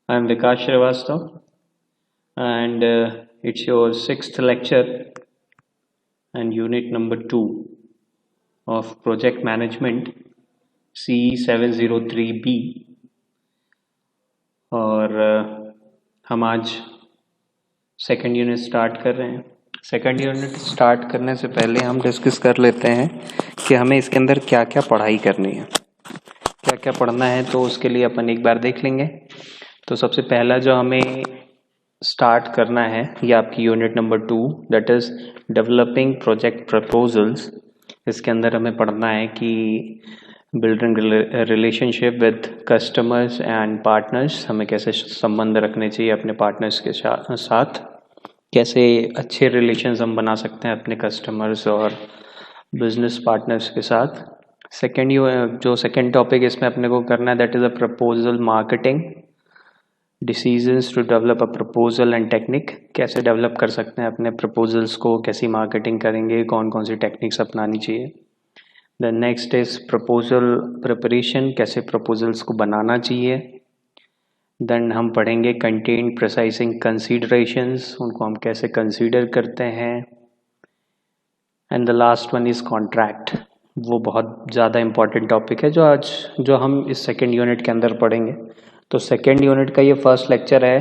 I'm Vikas Srivastav, and it's your sixth lecture and unit number 2 of Project Management CE703B. और हम आज second unit start कर रहे हैं। सेकेंड यूनिट स्टार्ट करने से पहले हम डिस्कस कर लेते हैं कि हमें इसके अंदर क्या क्या पढ़ाई करनी है, क्या क्या पढ़ना है। तो उसके लिए अपन एक बार देख लेंगे। तो सबसे पहला जो हमें स्टार्ट करना है ये आपकी unit number 2, that is developing project proposals. इसके अंदर हमें पढ़ना है कि building relationship with customers and partners, हमें कैसे संबंध रखने चाहिए अपने पार्टनर्स के साथ, कैसे अच्छे रिलेशंस हम बना सकते हैं अपने कस्टमर्स और बिजनेस पार्टनर्स के साथ। जो सेकेंड टॉपिक इसमें अपने को करना है that is a proposal marketing, decisions to develop a proposal and technique, कैसे डेवलप कर सकते हैं अपने प्रपोजल्स को, कैसी मार्केटिंग करेंगे, कौन कौन सी टेक्निक्स अपनानी चाहिए। The next is proposal preparation, कैसे प्रपोजल्स को बनाना चाहिए। देन हम पढ़ेंगे कंटेंट प्रिसाइजिंग कंसीडरेशंस, उनको हम कैसे कंसीडर करते हैं। And the last one is contract, वो बहुत ज़्यादा इम्पॉर्टेंट टॉपिक है जो हम इस सेकेंड यूनिट के अंदर पढ़ेंगे। तो सेकेंड यूनिट का ये फर्स्ट लेक्चर है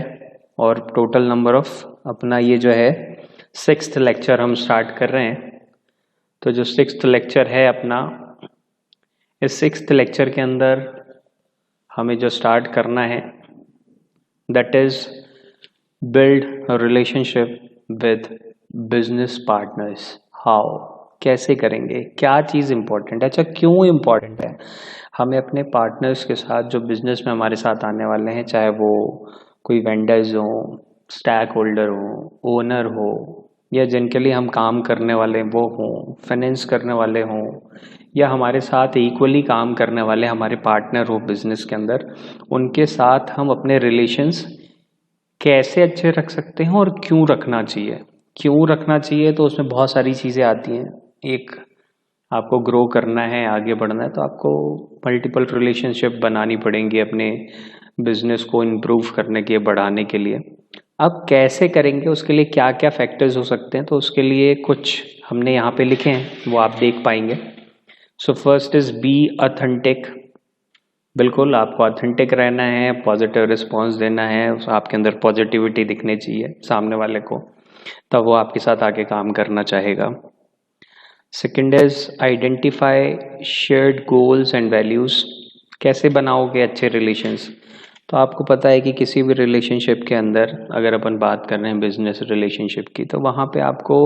और टोटल नंबर ऑफ अपना ये जो है सिक्स्थ लेक्चर हम स्टार्ट कर रहे हैं। तो जो सिक्स्थ लेक्चर है अपना, इस सिक्स्थ लेक्चर के अंदर हमें जो स्टार्ट करना है that is build a relationship with business partners. How, कैसे करेंगे, क्या चीज़ इम्पोर्टेंट है, अच्छा क्यों इम्पोर्टेंट है हमें अपने पार्टनर्स के साथ जो बिजनेस में हमारे साथ आने वाले हैं, चाहे वो कोई वेंडर्स हो, स्टैक होल्डर हो, ओनर हो, या जिनके लिए हम काम करने वाले वो हों, फाइनेंस करने वाले हों, या हमारे साथ इक्वली काम करने वाले हमारे पार्टनर हो बिजनेस के अंदर, उनके साथ हम अपने रिलेशंस कैसे अच्छे रख सकते हैं और क्यों रखना चाहिए। क्यों रखना चाहिए तो उसमें बहुत सारी चीज़ें आती हैं। एक, आपको ग्रो करना है, आगे बढ़ना है, तो आपको मल्टीपल रिलेशनशिप बनानी पड़ेंगी अपने बिजनेस को इम्प्रूव करने के, बढ़ाने के लिए। अब कैसे करेंगे, उसके लिए क्या क्या फैक्टर्स हो सकते हैं, तो उसके लिए कुछ हमने यहाँ पे लिखे हैं, वो आप देख पाएंगे। So first is be authentic, बिल्कुल आपको ऑथेंटिक रहना है, पॉजिटिव रिस्पॉन्स देना है, आपके अंदर पॉजिटिविटी दिखनी चाहिए सामने वाले को, तब वो आपके साथ आके काम करना चाहेगा। Second is identify shared goals and values, कैसे बनाओगे अच्छे रिलेशंस। तो आपको पता है कि किसी भी रिलेशनशिप के अंदर अगर अपन बात कर रहे हैं बिजनेस रिलेशनशिप की, तो वहाँ पे आपको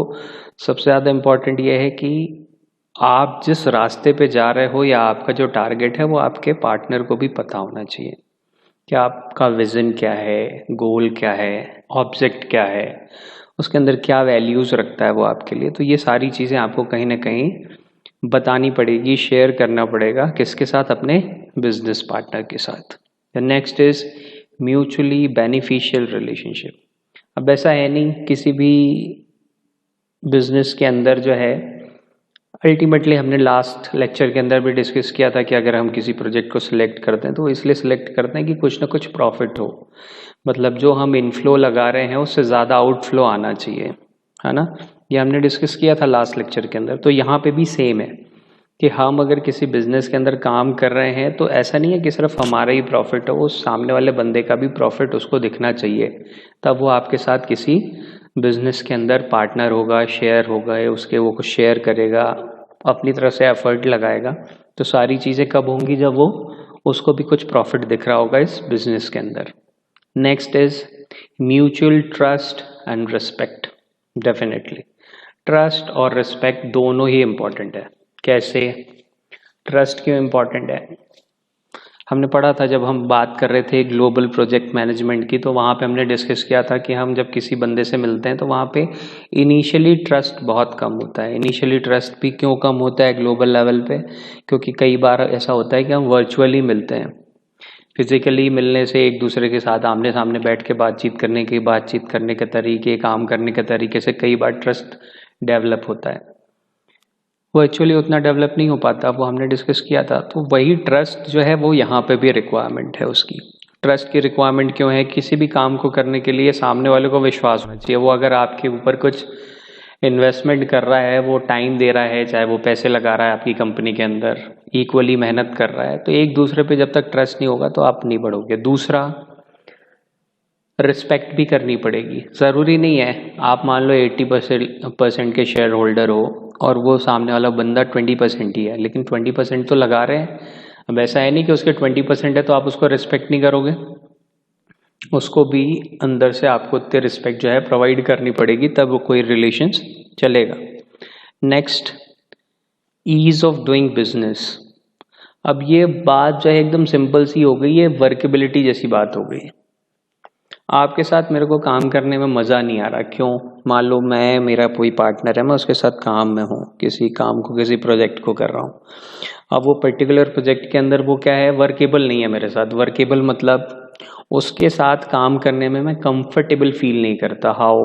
सबसे ज़्यादा इम्पॉर्टेंट ये है कि आप जिस रास्ते पे जा रहे हो या आपका जो टारगेट है वो आपके पार्टनर को भी पता होना चाहिए कि आपका विज़न क्या है, गोल क्या है, ऑब्जेक्ट क्या है, उसके अंदर क्या वैल्यूज़ रखता है वो आपके लिए। तो ये सारी चीज़ें आपको कहीं ना कहीं बतानी पड़ेगी, शेयर करना पड़ेगा, किसके साथ, अपने बिजनेस पार्टनर के साथ। The next is mutually beneficial relationship. अब ऐसा है नहीं, किसी भी बिजनेस के अंदर जो है अल्टीमेटली, हमने लास्ट लेक्चर के अंदर भी डिस्कस किया था कि अगर हम किसी प्रोजेक्ट को सिलेक्ट करते हैं तो इसलिए सिलेक्ट करते हैं कि कुछ ना कुछ प्रॉफिट हो, मतलब जो हम इनफ्लो लगा रहे हैं उससे ज़्यादा आउटफ्लो आना चाहिए, है ना। ये हमने डिस्कस किया था लास्ट लेक्चर के अंदर। तो यहाँ पे भी सेम है कि हम अगर किसी बिजनेस के अंदर काम कर रहे हैं तो ऐसा नहीं है कि सिर्फ हमारा ही प्रॉफिट हो, उस सामने वाले बंदे का भी प्रॉफिट उसको दिखना चाहिए, तब वो आपके साथ किसी बिजनेस के अंदर पार्टनर होगा, शेयर होगा, उसके वो कुछ शेयर करेगा, अपनी तरफ से एफर्ट लगाएगा। तो सारी चीज़ें कब होंगी, जब वो उसको भी कुछ प्रॉफिट दिख रहा होगा इस बिजनेस के अंदर। Next is mutual trust and respect. Definitely trust और रिस्पेक्ट दोनों ही इम्पॉर्टेंट है। कैसे, ट्रस्ट क्यों इम्पॉर्टेंट है, हमने पढ़ा था जब हम बात कर रहे थे ग्लोबल प्रोजेक्ट मैनेजमेंट की, तो वहाँ पे हमने डिस्कस किया था कि हम जब किसी बंदे से मिलते हैं तो वहाँ पे इनिशियली ट्रस्ट बहुत कम होता है। इनिशियली ट्रस्ट भी क्यों कम होता है ग्लोबल लेवल पे, क्योंकि कई बार ऐसा होता है कि हम वर्चुअली मिलते हैं। फिजिकली मिलने से, एक दूसरे के साथ आमने सामने बैठ के बातचीत करने के तरीके, काम करने के तरीके से कई बार ट्रस्ट डेवलप होता है। वर्चुअली उतना डेवलप नहीं हो पाता, वो हमने डिस्कस किया था। तो वही ट्रस्ट जो है वो यहाँ पे भी रिक्वायरमेंट है उसकी। ट्रस्ट की रिक्वायरमेंट क्यों है? किसी भी काम को करने के लिए सामने वाले को विश्वास होना चाहिए। वो अगर आपके ऊपर कुछ इन्वेस्टमेंट कर रहा है, वो टाइम दे रहा है, चाहे वो पैसे लगा रहा है आपकी कंपनी के अंदर, इक्वली मेहनत कर रहा है, तो एक दूसरे पे जब तक ट्रस्ट नहीं होगा तो आप नहीं बढ़ोगे। दूसरा, रिस्पेक्ट भी करनी पड़ेगी। ज़रूरी नहीं है आप मान लो 80% के शेयर होल्डर हो और वो सामने वाला बंदा 20% ही है, लेकिन 20% तो लगा रहे हैं। अब ऐसा है नहीं कि उसके 20% है तो आप उसको रिस्पेक्ट नहीं करोगे, उसको भी अंदर से आपको उतनी रिस्पेक्ट जो है प्रोवाइड करनी पड़ेगी, तब वो कोई रिलेशंस चलेगा। Next, ease of doing business. अब ये बात जो है एकदम सिंपल सी हो गई है, वर्केबिलिटी जैसी बात हो गई। आपके साथ मेरे को काम करने में मज़ा नहीं आ रहा, क्यों? मान लो मेरा कोई पार्टनर है, मैं उसके साथ काम में हूँ, किसी काम को, किसी प्रोजेक्ट को कर रहा हूँ। अब वो पर्टिकुलर प्रोजेक्ट के अंदर वो क्या है, वर्केबल नहीं है मेरे साथ। वर्केबल मतलब उसके साथ काम करने में मैं कंफर्टेबल फील नहीं करता। हाउ?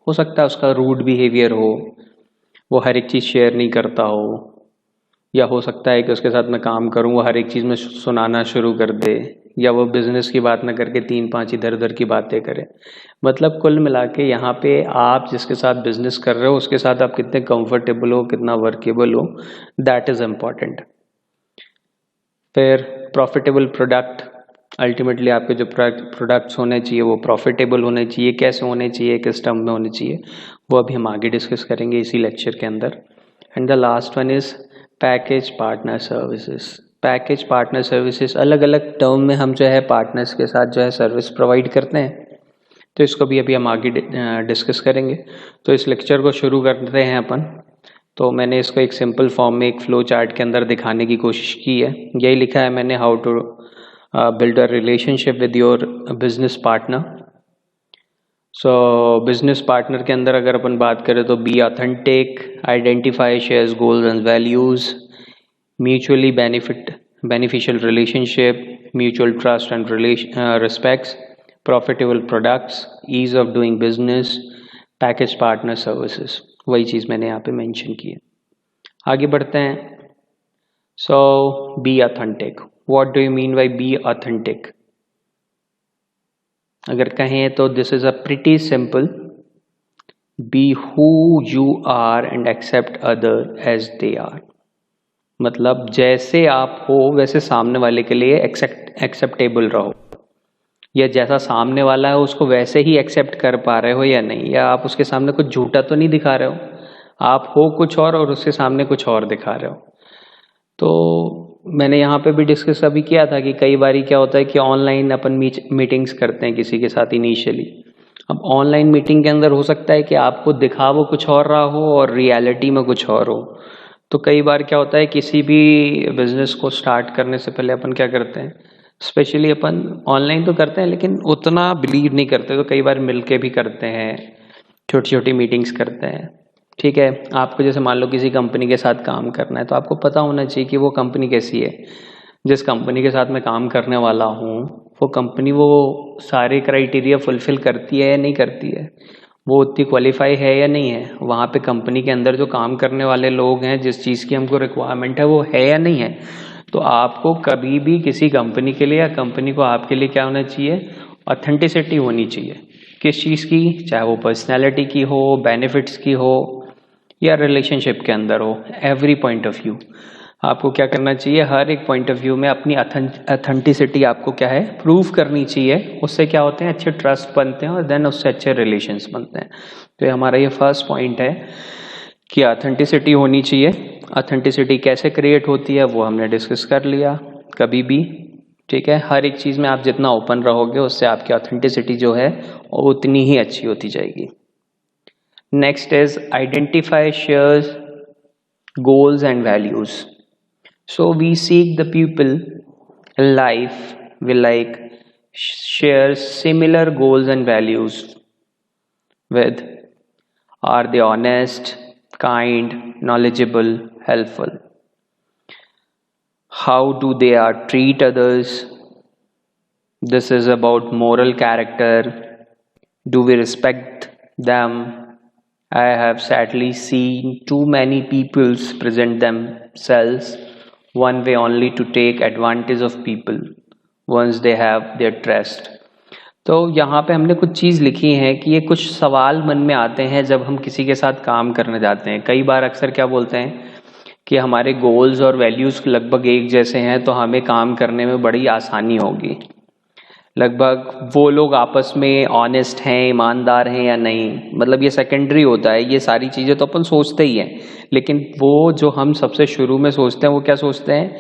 हो सकता है उसका रूड बिहेवियर हो, वो हर एक चीज़ शेयर नहीं करता हो, या हो सकता है कि उसके साथ मैं काम करूँ वो हर एक चीज़ में सुनाना शुरू कर दे, या वो बिज़नेस की बात ना करके 3-5 इधर उधर की बातें करे। मतलब कुल मिला के यहाँ पे आप जिसके साथ बिजनेस कर रहे हो उसके साथ आप कितने कंफर्टेबल हो, कितना वर्केबल हो, दैट इज़ इम्पॉर्टेंट। फिर प्रॉफिटेबल प्रोडक्ट। अल्टीमेटली आपके जो प्रोडक्ट्स होने चाहिए वो प्रॉफिटेबल होने चाहिए। कैसे होने चाहिए, किस टर्म में होने चाहिए, वो अभी हम आगे डिस्कस करेंगे इसी लेक्चर के अंदर। And the last one is package partner services. Package partner services, अलग अलग टर्म में हम जो है पार्टनर्स के साथ जो है सर्विस प्रोवाइड करते हैं, तो इसको भी अभी हम आगे डिस्कस करेंगे। तो इस लेक्चर को शुरू करते हैं अपन। तो मैंने इसको एक सिंपल फॉर्म में एक फ्लो चार्ट के अंदर दिखाने की कोशिश की है। यही लिखा है मैंने, how to build a relationship with your business partner. So business partner के अंदर अगर अपन बात करें तो be authentic, identify shares goals and values, mutually beneficial relationship, mutual trust and respects, profitable products, ease of doing business, package partner services। वही चीज़ मैंने यहाँ पे मेंशन की है। आगे बढ़ते हैं। So be authentic. What do you mean by be authentic? अगर कहें तो this is a pretty simple, be who you are and accept other as they are. मतलब जैसे आप हो वैसे सामने वाले के लिए एक्सेप्टेबल रहो, या जैसा सामने वाला है उसको वैसे ही एक्सेप्ट कर पा रहे हो या नहीं, या आप उसके सामने कुछ झूठा तो नहीं दिखा रहे हो, आप हो कुछ और उसके सामने कुछ और दिखा रहे हो। तो मैंने यहाँ पे भी डिस्कस अभी किया था कि कई बारी क्या होता है कि ऑनलाइन अपन मीटिंग्स करते हैं किसी के साथ इनिशियली। अब ऑनलाइन मीटिंग के अंदर हो सकता है कि आपको दिखा वो कुछ और रहा हो और रियलिटी में कुछ और हो। तो कई बार क्या होता है, किसी भी बिजनेस को स्टार्ट करने से पहले अपन क्या करते हैं, स्पेशली अपन ऑनलाइन तो करते हैं लेकिन उतना बिलीव नहीं करते, तो कई बार मिलके भी करते हैं, छोटी छोटी मीटिंग्स करते हैं। ठीक है, आपको जैसे मान लो किसी कंपनी के साथ काम करना है, तो आपको पता होना चाहिए कि वो कंपनी कैसी है। जिस कंपनी के साथ मैं काम करने वाला हूँ वो कंपनी वो सारे क्राइटेरिया फुलफिल करती है या नहीं करती है, वो उतनी क्वालिफाई है या नहीं है, वहाँ पे कंपनी के अंदर जो काम करने वाले लोग हैं, जिस चीज़ की हमको रिक्वायरमेंट है वो है या नहीं है। तो आपको कभी भी किसी कंपनी के लिए या कंपनी को आपके लिए क्या होना चाहिए, ऑथेंटिसिटी होनी चाहिए। किस चीज़ की, चाहे वो पर्सनैलिटी की हो, बेनिफिट्स की हो, या रिलेशनशिप के अंदर हो, एवरी पॉइंट ऑफ व्यू आपको क्या करना चाहिए, हर एक पॉइंट ऑफ व्यू में अपनी ऑथेंटिसिटी आपको क्या है, प्रूव करनी चाहिए। उससे क्या होते हैं, अच्छे ट्रस्ट बनते हैं और देन उससे अच्छे रिलेशंस बनते हैं। तो हमारा ये फर्स्ट पॉइंट है कि ऑथेंटिसिटी होनी चाहिए। ऑथेंटिसिटी कैसे क्रिएट होती है वो हमने डिस्कस कर लिया कभी भी। ठीक है, हर एक चीज़ में आप जितना ओपन रहोगे उससे आपकी ऑथेंटिसिटी जो है वो उतनी ही अच्छी होती जाएगी। Next is identify shares goals and values. So we seek the people in life will like share similar goals and values with. Are they honest, kind, knowledgeable, helpful? How do they treat others? This is about moral character. Do we respect them? I have sadly seen too many people present themselves one way only to take advantage of people. once they have their trust. तो यहाँ पे हमने कुछ चीज़ लिखी है कि ये कुछ सवाल मन में आते हैं जब हम किसी के साथ काम करने जाते हैं. कई बार अक्सर क्या बोलते हैं कि हमारे गोल्स और वैल्यूज़ लगभग एक जैसे हैं तो हमें काम करने में बड़ी आसानी होगी. लगभग वो लोग आपस में ऑनेस्ट हैं, ईमानदार हैं या नहीं, मतलब ये सेकेंडरी होता है. ये सारी चीज़ें तो अपन सोचते ही हैं, लेकिन वो जो हम सबसे शुरू में सोचते हैं वो क्या सोचते हैं,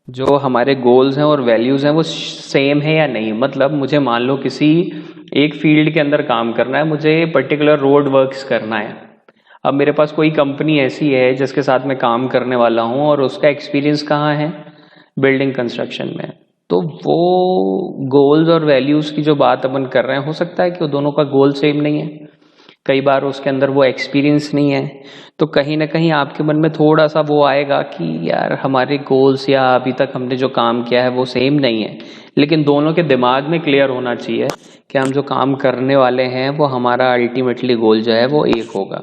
जो हमारे गोल्स हैं और वैल्यूज़ हैं वो सेम है या नहीं. मतलब मुझे मान लो किसी एक फील्ड के अंदर काम करना है, मुझे पर्टिकुलर रोड वर्क्स करना है. अब मेरे पास कोई कंपनी ऐसी है जिसके साथ मैं काम करने वाला हूँ और उसका एक्सपीरियंस कहाँ है, बिल्डिंग कंस्ट्रक्शन में. तो वो गोल्स और वैल्यूज़ की जो बात अपन कर रहे हैं, हो सकता है कि वो दोनों का गोल सेम नहीं है, कई बार उसके अंदर वो एक्सपीरियंस नहीं है. तो कहीं ना कहीं आपके मन में थोड़ा सा वो आएगा कि यार हमारे गोल्स या अभी तक हमने जो काम किया है वो सेम नहीं है. लेकिन दोनों के दिमाग में क्लियर होना चाहिए कि हम जो काम करने वाले हैं वो हमारा अल्टीमेटली गोल जो है वो एक होगा,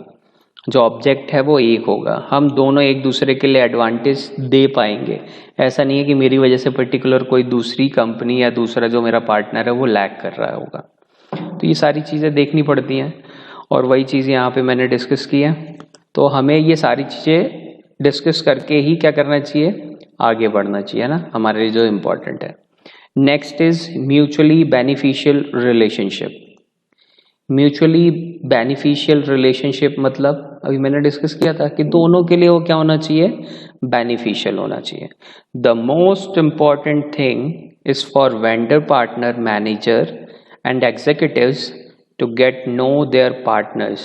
जो ऑब्जेक्ट है वो एक होगा. हम दोनों एक दूसरे के लिए एडवांटेज दे पाएंगे. ऐसा नहीं है कि मेरी वजह से पर्टिकुलर कोई दूसरी कंपनी या दूसरा जो मेरा पार्टनर है वो लैग कर रहा होगा. तो ये सारी चीज़ें देखनी पड़ती हैं और वही चीज़ यहाँ पे मैंने डिस्कस की है. तो हमें ये सारी चीज़ें डिस्कस करके ही क्या करना चाहिए, आगे बढ़ना चाहिए ना, हमारे लिए जो इम्पोर्टेंट है. Next is mutually beneficial relationship. Mutually beneficial relationship मतलब अभी मैंने डिस्कस किया था कि दोनों के लिए वो क्या होना चाहिए, बेनिफिशियल होना चाहिए. The most important thing is for vendor partner manager and executives to get know their partners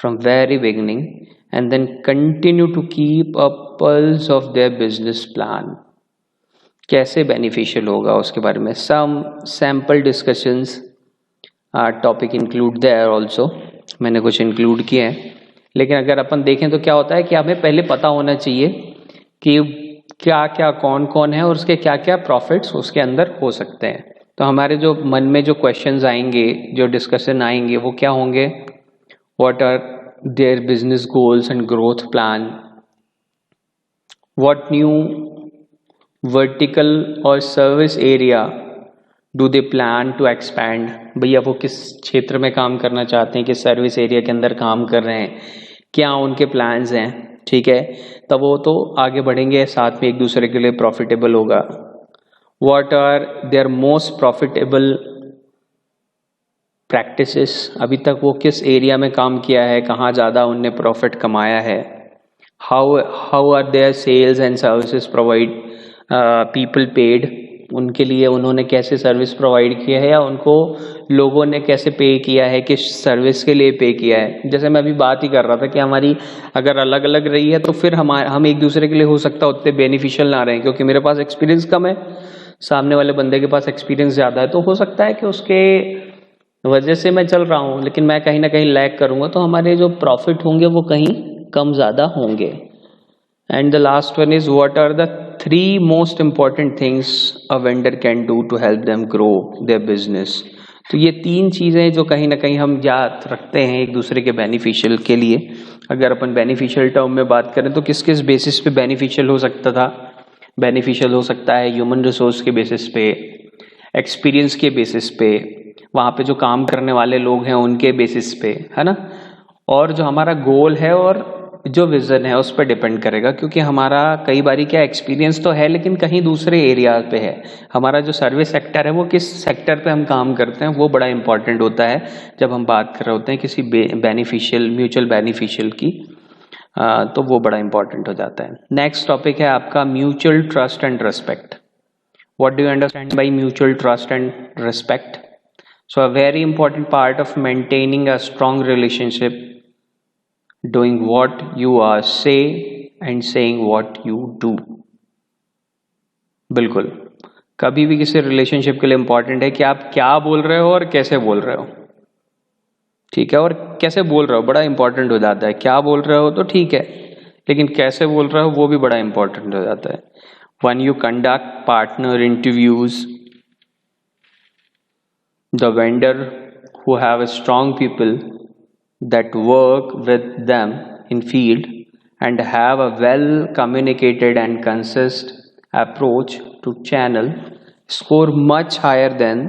from very beginning and then continue to keep a pulse of their business plan. कैसे beneficial होगा उसके बारे में some sample discussions topic include there also. मैंने कुछ include किए हैं, लेकिन अगर अपन देखें तो क्या होता है कि हमें पहले पता होना चाहिए कि क्या क्या कौन कौन है और उसके क्या क्या प्रॉफिट्स उसके अंदर हो सकते हैं. तो हमारे जो मन में जो क्वेश्चंस आएंगे, जो डिस्कशन आएंगे, वो क्या होंगे, what are their business goals and growth plan, what new vertical और service area do they plan to expand. भैया वो किस क्षेत्र में काम करना चाहते हैं, किस सर्विस एरिया के अंदर काम कर रहे हैं, क्या उनके प्लान्स हैं. ठीक है, तब वो तो आगे बढ़ेंगे, साथ में एक दूसरे के लिए प्रॉफिटेबल होगा. What are their most profitable practices, अभी तक वो किस एरिया में काम किया है, कहाँ ज़्यादा उनने प्रॉफिट कमाया है. how are their sales and services provide people paid, उनके लिए उन्होंने कैसे सर्विस प्रोवाइड किया है या उनको लोगों ने कैसे पे किया है, किस सर्विस के लिए पे किया है. जैसे मैं अभी बात ही कर रहा था कि हमारी अगर अलग अलग रही है तो फिर हम एक दूसरे के लिए हो सकता है उतने बेनिफिशियल ना रहें, क्योंकि मेरे पास एक्सपीरियंस कम है, सामने वाले बंदे के पास एक्सपीरियंस ज़्यादा है. तो हो सकता है कि उसके वजह से मैं चल रहा हूँ लेकिन मैं कहीं ना कहीं लैग करूँगा, तो हमारे जो प्रॉफिट होंगे वो कहीं कम ज़्यादा होंगे. And the last one is what are the 3 most important things a vendor can do to help them grow their business. तो ये 3 चीज़ें जो कहीं ना कहीं हम याद रखते हैं एक दूसरे के बेनिफिशियल के लिए. अगर अपन बेनिफिशियल टर्म में बात करें तो किस किस बेसिस पे बेनिफिशियल हो सकता था, बेनिफिशियल हो सकता है ह्यूमन रिसोर्स के बेसिस पे, एक्सपीरियंस के बेसिस पे, वहाँ पे जो काम करने वाले लोग हैं उनके बेसिस पे, है ना, और जो हमारा गोल है और जो विजन है उस पर डिपेंड करेगा. क्योंकि हमारा कई बारी क्या एक्सपीरियंस तो है लेकिन कहीं दूसरे एरिया पे है. हमारा जो सर्विस सेक्टर है वो किस सेक्टर पे हम काम करते हैं वो बड़ा इंपॉर्टेंट होता है जब हम बात कर रहे होते हैं किसी बेनिफिशियल म्यूचुअल बेनिफिशियल की. तो वो बड़ा इंपॉर्टेंट हो जाता है. नेक्स्ट टॉपिक है आपका mutual trust and respect. What do you understand by mutual trust and respect? So a very important part of maintaining a strong relationship, doing what you are say and saying what you do. बिल्कुल, कभी भी किसी relationship के लिए important है कि आप क्या बोल रहे हो और कैसे बोल रहे हो. ठीक है, और कैसे बोल रहे हो बड़ा इंपॉर्टेंट हो जाता है. क्या बोल रहे हो तो ठीक है, लेकिन कैसे बोल रहे हो वो भी बड़ा इंपॉर्टेंट हो जाता है. When you conduct partner interviews, the vendor who have a strong people that work with them in field and have a well communicated and consistent approach to channel score much higher than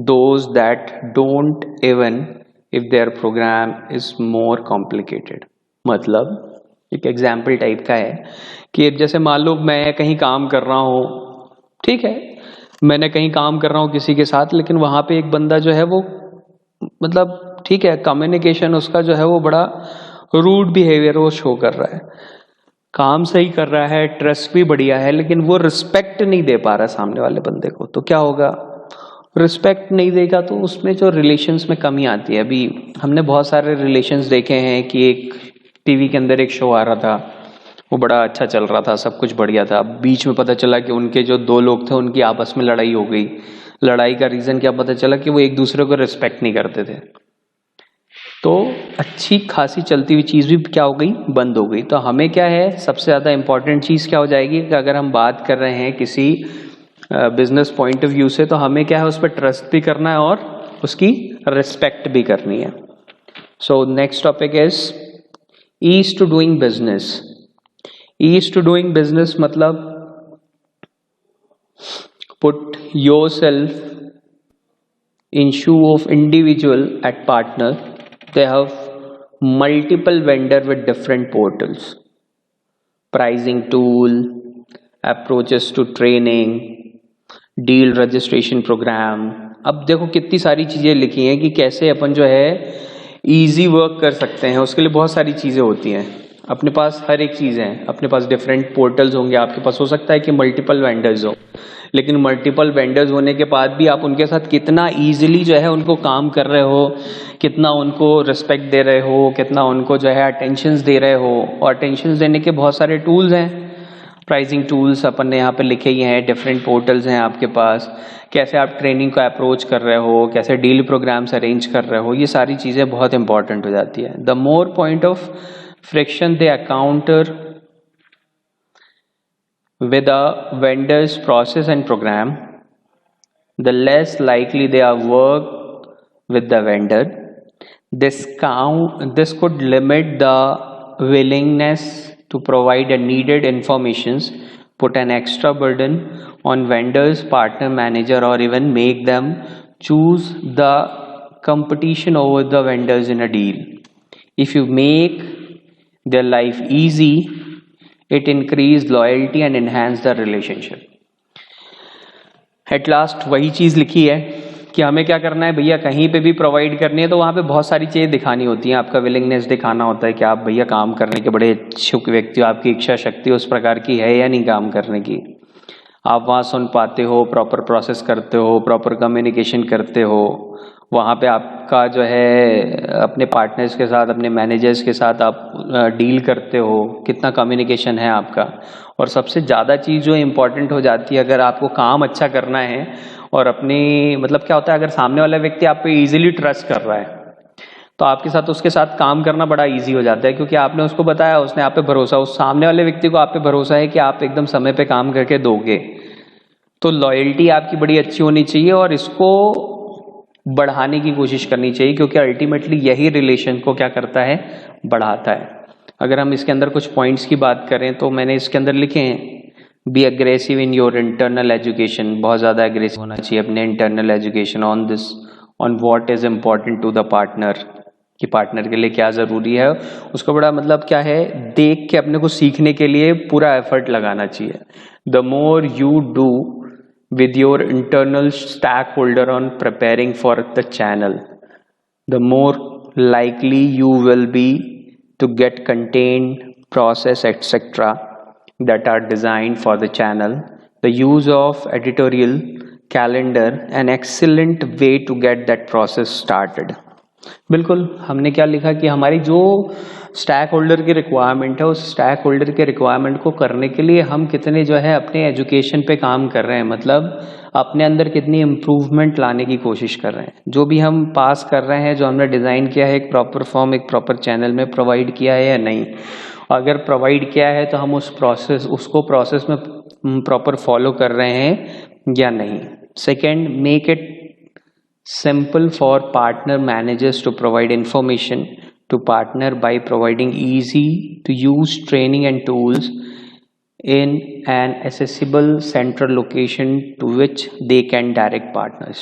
those that don't, even if their program is more complicated. मतलब एक example type का है कि जैसे मान लो मैं कहीं काम कर रहा हूँ, ठीक है, मैंने कहीं काम कर रहा हूँ किसी के साथ, लेकिन वहां पे एक बंदा जो है वो मतलब ठीक है कम्युनिकेशन उसका जो है वो बड़ा रूड बिहेवियर वो शो कर रहा है, काम सही कर रहा है, ट्रस्ट भी बढ़िया है, लेकिन वो रिस्पेक्ट नहीं दे पा रहा सामने वाले बंदे को, तो क्या होगा, रिस्पेक्ट नहीं देगा तो उसमें जो रिलेशंस में कमी आती है। अभी हमने बहुत सारे रिलेशंस देखे हैं कि एक टीवी के अंदर एक शो आ रहा था, वो बड़ा अच्छा चल रहा था, सब कुछ बढ़िया था, बीच में पता चला कि उनके जो दो लोग थे उनकी आपस में लड़ाई हो गई। लड़ाई का रीजन क्या पता चला कि वो एक दूसरे को रिस्पेक्ट नहीं करते थे, तो अच्छी खासी चलती हुई चीज भी क्या हो गई, बंद हो गई। तो हमें क्या है, सबसे ज्यादा इंपॉर्टेंट चीज क्या हो जाएगी कि अगर हम बात कर रहे हैं किसी बिजनेस पॉइंट ऑफ व्यू से, तो हमें क्या है उस पर ट्रस्ट भी करना है और उसकी रिस्पेक्ट भी करनी है। So next topic is ease to doing business. Ease to doing business मतलब put yourself in shoe of individual at partner. They have multiple vendor with different portals, pricing tool, approaches to training, deal registration program. अब देखो कितनी सारी चीजें लिखी हैं कि कैसे अपन जो है इजी वर्क कर सकते हैं। उसके लिए बहुत सारी चीजें होती हैं, अपने पास हर एक चीज है, अपने पास डिफरेंट पोर्टल्स होंगे, आपके पास हो सकता है कि मल्टीपल वेंडर्स हो, लेकिन मल्टीपल वेंडर्स होने के बाद भी आप उनके साथ कितना इजीली जो है उनको काम कर रहे हो, कितना उनको रिस्पेक्ट दे रहे हो, कितना उनको जो है अटेंशंस दे रहे हो। और अटेंशंस देने के बहुत सारे टूल्स हैं, प्राइसिंग टूल्स अपन ने यहाँ पे लिखे ही हैं, डिफरेंट पोर्टल्स हैं आपके पास, कैसे आप ट्रेनिंग को अप्रोच कर रहे हो, कैसे डील प्रोग्राम्स अरेंज कर रहे हो, ये सारी चीज़ें बहुत इंपॉर्टेंट हो जाती है। The more point of friction they encounter with a vendor's process and program, the less likely they are work with the vendor. This could limit the willingness to provide a needed informations, put an extra burden on vendors, partner, manager, or even make them choose the competition over the vendors in a deal. If you make their life easy, it increase loyalty and enhance the relationship. At last वही चीज लिखी है कि हमें क्या करना है भैया, कहीं पे भी प्रोवाइड करनी है तो वहाँ पे बहुत सारी चीजें दिखानी होती हैं, आपका विलिंगनेस दिखाना होता है कि आप भैया काम करने के बड़े इच्छुक व्यक्ति हो, आपकी इच्छा शक्ति उस प्रकार की है या नहीं काम करने की, आप वहाँ सुन पाते हो, प्रॉपर प्रोसेस करते हो, प्रॉपर कम्युनिकेशन करते हो, वहाँ पे आपका जो है अपने पार्टनर्स के साथ, अपने मैनेजर्स के साथ आप डील करते हो, कितना कम्युनिकेशन है आपका। और सबसे ज़्यादा चीज़ जो इम्पोर्टेंट हो जाती है, अगर आपको काम अच्छा करना है और अपनी मतलब क्या होता है, अगर सामने वाला व्यक्ति आप पे ईजिली ट्रस्ट कर रहा है तो आपके साथ उसके साथ काम करना बड़ा इजी हो जाता है, क्योंकि आपने उसको बताया, उसने आप पे भरोसा, उस सामने वाले व्यक्ति को आप पे भरोसा है कि आप एकदम समय पे काम करके दोगे। तो लॉयल्टी आपकी बड़ी अच्छी होनी चाहिए और इसको बढ़ाने की कोशिश करनी चाहिए, क्योंकि अल्टीमेटली यही रिलेशन को क्या करता है, बढ़ाता है। अगर हम इसके अंदर कुछ पॉइंट्स की बात करें तो मैंने इसके अंदर लिखे हैं, be aggressive in your internal education, बहुत ज़्यादा अग्रेसिव होना चाहिए अपने internal education on this, on what is important to the partner, कि पार्टनर के लिए क्या ज़रूरी है, उसको बड़ा मतलब क्या है, देख के अपने को सीखने के लिए पूरा एफर्ट लगाना चाहिए। The more you do with your internal stakeholder on preparing for the channel, the more likely you will be to get content, process, etc. that are designed for the channel. The use of editorial calendar an excellent way to get that process started. बिल्कुल हमने क्या लिखा कि हमारी जो stack holder की requirement है, उस स्टैक होल्डर के रिक्वायरमेंट को करने के लिए हम कितने जो है अपने एजुकेशन पे काम कर रहे हैं, मतलब अपने अंदर कितनी इम्प्रूवमेंट लाने की कोशिश कर रहे हैं। जो भी हम पास कर रहे हैं, जो हमने डिज़ाइन किया है, एक प्रॉपर फॉर्म, एक प्रॉपर चैनल में प्रोवाइड किया है या नहीं, अगर प्रोवाइड किया है तो हम उसको प्रोसेस में प्रॉपर फॉलो कर रहे हैं या नहीं। Second, make it simple for partner managers to provide information to partner by providing easy to use training and tools in an accessible central location to which they can direct partners।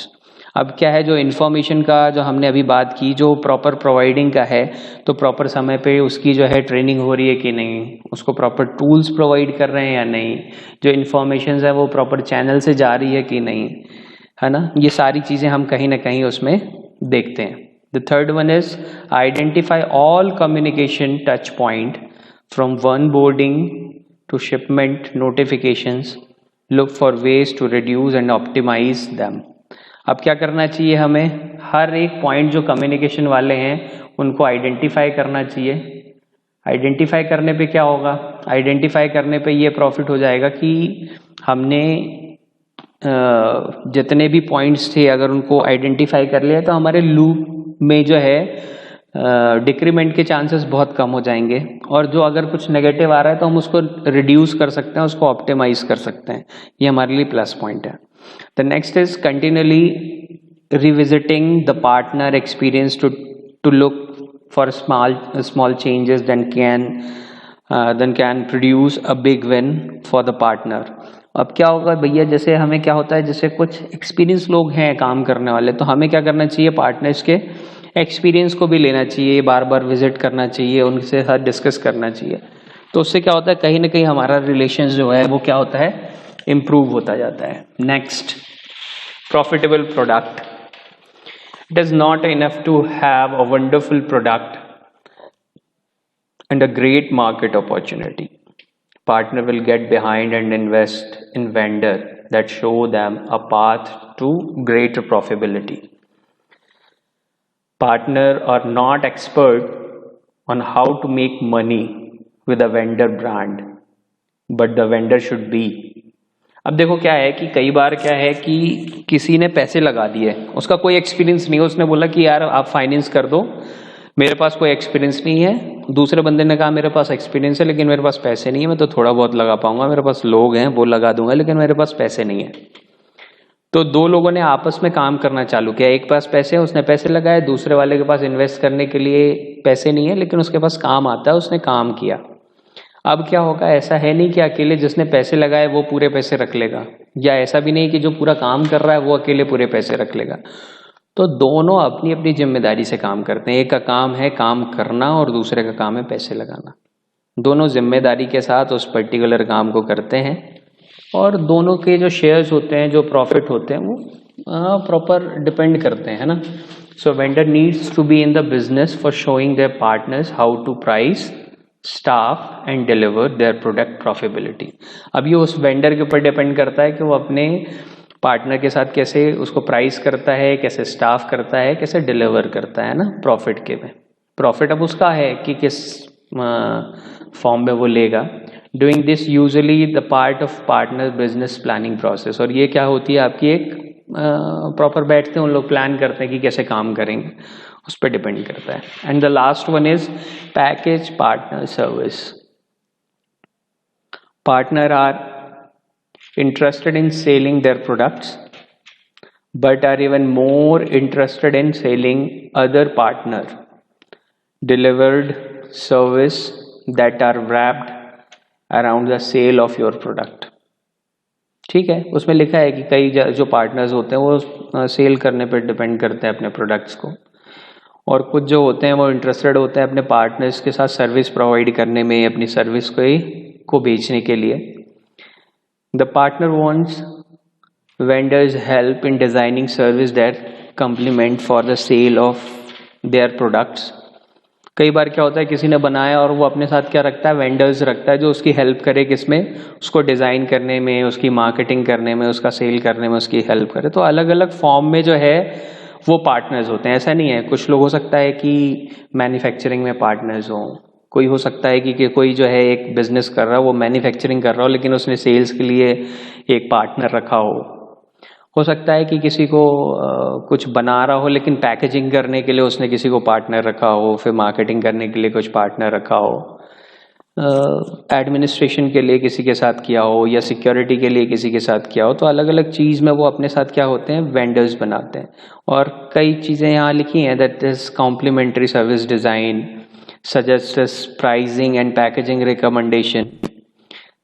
अब क्या है, जो information का जो हमने अभी बात की, जो प्रॉपर प्रोवाइडिंग का है, तो प्रॉपर समय पे उसकी जो है ट्रेनिंग हो रही है कि नहीं, उसको प्रॉपर टूल्स प्रोवाइड कर रहे हैं या नहीं, जो इन्फॉर्मेशन है वो प्रॉपर चैनल से जा रही है कि नहीं, है ना। ये सारी चीज़ें हम कहीं ना कहीं उसमें देखते हैं। The third one is identify all communication touch point from one boarding to shipment notifications, look for ways to reduce and optimize them। अब क्या करना चाहिए, हमें हर एक पॉइंट जो कम्युनिकेशन वाले हैं उनको आइडेंटिफाई करना चाहिए। आइडेंटिफाई करने पे क्या होगा, आइडेंटिफाई करने पे ये प्रॉफिट हो जाएगा कि हमने जितने भी पॉइंट्स थे अगर उनको आइडेंटिफाई कर लिया तो हमारे लूप में जो है डिक्रीमेंट के चांसेस बहुत कम हो जाएंगे, और जो अगर कुछ नेगेटिव आ रहा है तो हम उसको रिड्यूस कर सकते हैं, उसको ऑप्टिमाइज कर सकते हैं। ये हमारे लिए प्लस पॉइंट है। The next is continuously revisiting the partner experience to look for small changes then can produce a big win for the partner. अब क्या होगा भैया, जैसे हमें क्या होता है, जैसे कुछ एक्सपीरियंस लोग हैं काम करने वाले, तो हमें क्या करना चाहिए, पार्टनर्स के एक्सपीरियंस को भी लेना चाहिए, बार बार विजिट करना चाहिए, उनसे हर डिस्कस करना चाहिए। तो उससे क्या होता है, कहीं ना कहीं हमारा रिलेशन जो है वो क्या होता है, इम्प्रूव होता जाता है। Next, profitable product. It is not enough to have a wonderful product and a great market opportunity. Partner will get behind and invest in vendor that show them a path to greater profitability. Partner are not expert on how to make money with a vendor brand, but the vendor should be। अब देखो क्या है कि कई बार क्या है कि किसी ने पैसे लगा दिए, उसका कोई एक्सपीरियंस नहीं है, उसने बोला कि यार आप फाइनेंस कर दो, मेरे पास कोई एक्सपीरियंस नहीं है। दूसरे बंदे ने कहा मेरे पास एक्सपीरियंस है लेकिन मेरे पास पैसे नहीं है, मैं तो थोड़ा बहुत लगा पाऊंगा, मेरे पास लोग हैं वो लगा दूंगा, लेकिन मेरे पास पैसे नहीं है। तो दो लोगों ने आपस में काम करना चालू किया, एक पास पैसे है उसने पैसे लगाए, दूसरे वाले के पास इन्वेस्ट करने के लिए पैसे नहीं है लेकिन उसके पास काम आता है, उसने काम किया। अब क्या होगा, ऐसा है नहीं कि अकेले जिसने पैसे लगाए वो पूरे पैसे रख लेगा, या ऐसा भी नहीं कि जो पूरा काम कर रहा है वो अकेले पूरे पैसे रख लेगा। तो दोनों अपनी अपनी जिम्मेदारी से काम करते हैं। एक का काम है काम करना और दूसरे का काम है पैसे लगाना। दोनों जिम्मेदारी के साथ उस पर्टिकुलर काम को करते हैं, और दोनों के जो शेयर्स होते हैं, जो प्रॉफिट होते हैं, वो प्रॉपर डिपेंड करते हैं, है ना। So vendor needs to be in the business for showing their partners how to price, staff and deliver their product profitability. अब ये उस वेंडर के ऊपर डिपेंड करता है कि वो अपने पार्टनर के साथ कैसे उसको प्राइस करता है, कैसे स्टाफ करता है, कैसे डिलीवर करता है ना प्रॉफिट के में। प्रॉफिट अब उसका है कि किस फॉर्म में वो लेगा। Doing this usually the part of partner business planning process. और ये क्या होती है आपकी एक प्रॉपर बैठते हैं उन लोग, प्लान करते हैं कि कैसे काम करेंगे, उस पर डिपेंड करता है। And the last one is package partner service. Partner are interested in selling their products but are even more interested in selling other partner delivered service that are wrapped around the sale of your product। ठीक है, उसमें लिखा है कि कई जो partners होते हैं वो सेल करने पर डिपेंड करते हैं अपने प्रोडक्ट्स को, और कुछ जो होते हैं वो इंटरेस्टेड होते हैं अपने पार्टनर्स के साथ सर्विस प्रोवाइड करने में, अपनी सर्विस को बेचने के लिए। The partner wants vendors help in designing service that complement for the sale of their products। कई बार क्या होता है, किसी ने बनाया और वो अपने साथ क्या रखता है, वेंडर्स रखता है जो उसकी हेल्प करे, किसमें, उसको डिज़ाइन करने में, उसकी मार्केटिंग करने में, उसका सेल करने में उसकी हेल्प करे। तो अलग अलग फॉर्म में जो है वो पार्टनर्स होते हैं। ऐसा नहीं है, कुछ लोग हो सकता है कि मैन्युफैक्चरिंग में पार्टनर्स हों, कोई हो सकता है कि कोई जो है एक बिजनेस कर रहा हो, वो मैन्युफैक्चरिंग कर रहा हो लेकिन उसने सेल्स के लिए एक पार्टनर रखा हो सकता है कि किसी को कुछ बना रहा हो लेकिन पैकेजिंग करने के लिए उसने किसी को पार्टनर रखा हो, फिर मार्केटिंग करने के लिए कुछ पार्टनर रखा हो, एडमिनिस्ट्रेशन के लिए किसी के साथ किया हो, या सिक्योरिटी के लिए किसी के साथ किया हो। तो अलग अलग चीज़ में वो अपने साथ क्या होते हैं, वेंडर्स बनाते हैं। और कई चीज़ें यहाँ लिखी हैं, that is complementary service design, suggests pricing and packaging recommendation,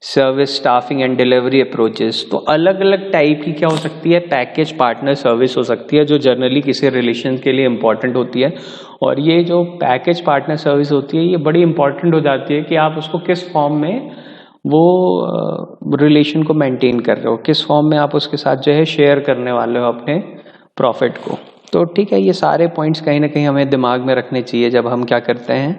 service, staffing and delivery approaches. तो अलग अलग टाइप की क्या हो सकती है, पैकेज पार्टनर सर्विस हो सकती है जो जनरली किसी रिलेशन के लिए इंपॉर्टेंट होती है। और ये जो पैकेज पार्टनर सर्विस होती है ये बड़ी इंपॉर्टेंट हो जाती है कि आप उसको किस फॉर्म में वो रिलेशन को मेंटेन कर रहे हो, किस फॉर्म में आप उसके साथ जो है शेयर करने वाले हो अपने प्रॉफिट को। तो ठीक है, ये सारे पॉइंट्स कहीं ना कहीं हमें दिमाग में रखने चाहिए जब हम क्या करते हैं,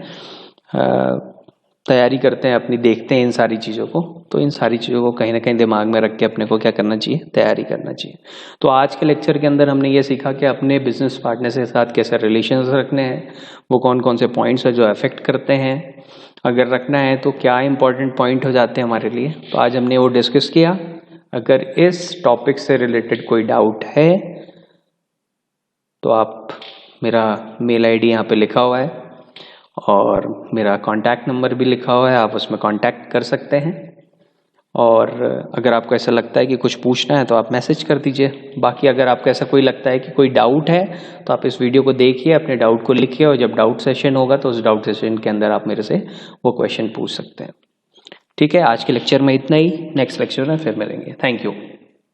तैयारी करते हैं अपनी, देखते हैं इन सारी चीज़ों को। तो इन सारी चीज़ों को कहीं ना कहीं दिमाग में रख के अपने को क्या करना चाहिए, तैयारी करना चाहिए। तो आज के लेक्चर के अंदर हमने ये सीखा कि अपने बिजनेस पार्टनर के साथ कैसे रिलेशंस रखने हैं, वो कौन कौन से पॉइंट्स है जो अफेक्ट करते हैं, अगर रखना है तो क्या इंपॉर्टेंट पॉइंट हो जाते हैं हमारे लिए। तो आज हमने वो डिस्कस किया। अगर इस टॉपिक से रिलेटेड कोई डाउट है तो आप, मेरा मेल आईडी यहाँ पे लिखा हुआ है और मेरा कांटेक्ट नंबर भी लिखा हुआ है, आप उसमें कांटेक्ट कर सकते हैं। और अगर आपको ऐसा लगता है कि कुछ पूछना है तो आप मैसेज कर दीजिए। बाकी अगर आपको ऐसा कोई लगता है कि कोई डाउट है तो आप इस वीडियो को देखिए, अपने डाउट को लिखिए और जब डाउट सेशन होगा तो उस डाउट सेशन के अंदर आप मेरे से वो क्वेश्चन पूछ सकते हैं। ठीक है, आज के लेक्चर में इतना ही। नेक्स्ट लेक्चर में फिर मिलेंगे। Thank you.